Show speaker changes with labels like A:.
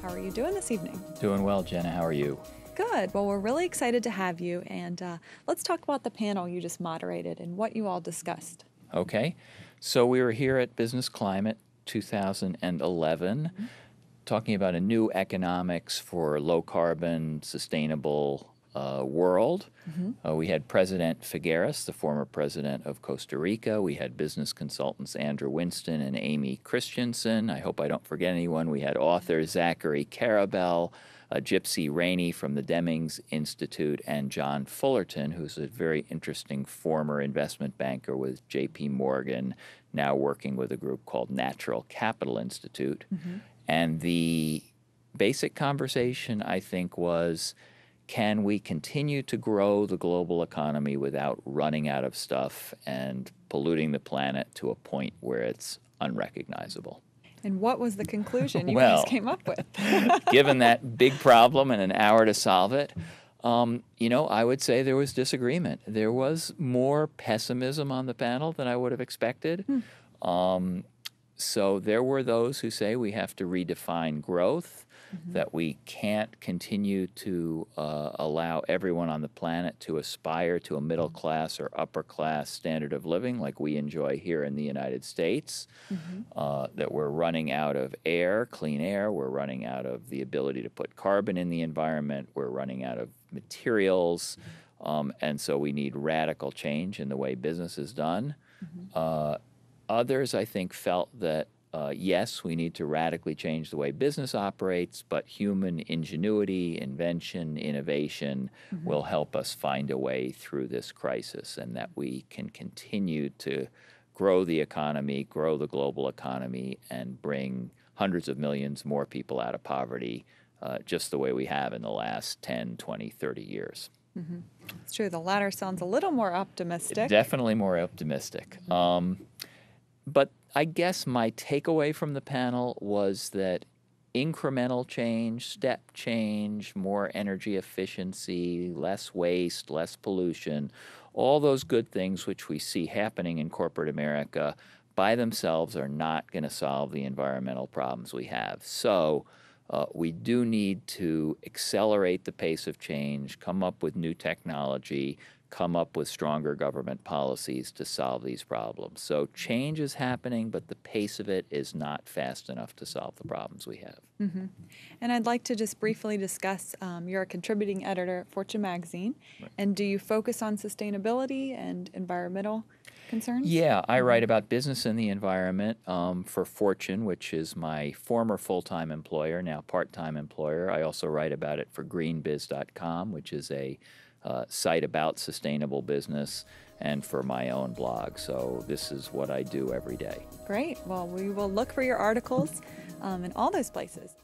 A: How are you doing this evening?
B: Doing well, Jenna. How are you?
A: Good. Well, we're really excited to have you, and let's talk about the panel you just moderated and what you all discussed.
B: Okay. So we were here at Business Climate 2011 talking about a new economics for low carbon, sustainable world. We had President Figueres, the former president of Costa Rica. We had business consultants Andrew Winston and Amy Christensen. I hope I don't forget anyone. We had author Zachary Karabell, Gypsy Rainey from the Demings Institute, and John Fullerton, who's a very interesting former investment banker with J.P. Morgan, now working with a group called Natural Capital Institute. And the basic conversation, I think, was, can we continue to grow the global economy without running out of stuff and polluting the planet to a point where it's unrecognizable?
A: And what was the conclusion you
B: Well,
A: guys came up with?
B: Given that big problem and an hour to solve it, I would say there was disagreement. There was more pessimism on the panel than I would have expected. So there were those who say we have to redefine growth, that we can't continue to allow everyone on the planet to aspire to a middle class or upper class standard of living like we enjoy here in the United States, that we're running out of air, clean air, we're running out of the ability to put carbon in the environment, we're running out of materials, and so we need radical change in the way business is done. Others, I think, felt that, yes, we need to radically change the way business operates, but human ingenuity, invention, innovation will help us find a way through this crisis, and that we can continue to grow the economy, grow the global economy, and bring hundreds of millions more people out of poverty just the way we have in the last 10, 20, 30 years.
A: It's true. The latter sounds a little more optimistic.
B: Definitely more optimistic. But I guess my takeaway from the panel was that incremental change, step change, more energy efficiency, less waste, less pollution, all those good things which we see happening in corporate America by themselves are not going to solve the environmental problems we have. So we do need to accelerate the pace of change, come up with new technology, come up with stronger government policies to solve these problems. So change is happening, but the pace of it is not fast enough to solve the problems we have.
A: And I'd like to just briefly discuss, you're a contributing editor at Fortune Magazine, and do you focus on sustainability and environmental concerns?
B: Yeah, I write about business and the environment for Fortune, which is my former full-time employer, now part-time employer. I also write about it for greenbiz.com, which is a site about sustainable business, and for my own blog. So this is what I do every day.
A: Great. Well, we will look for your articles in all those places.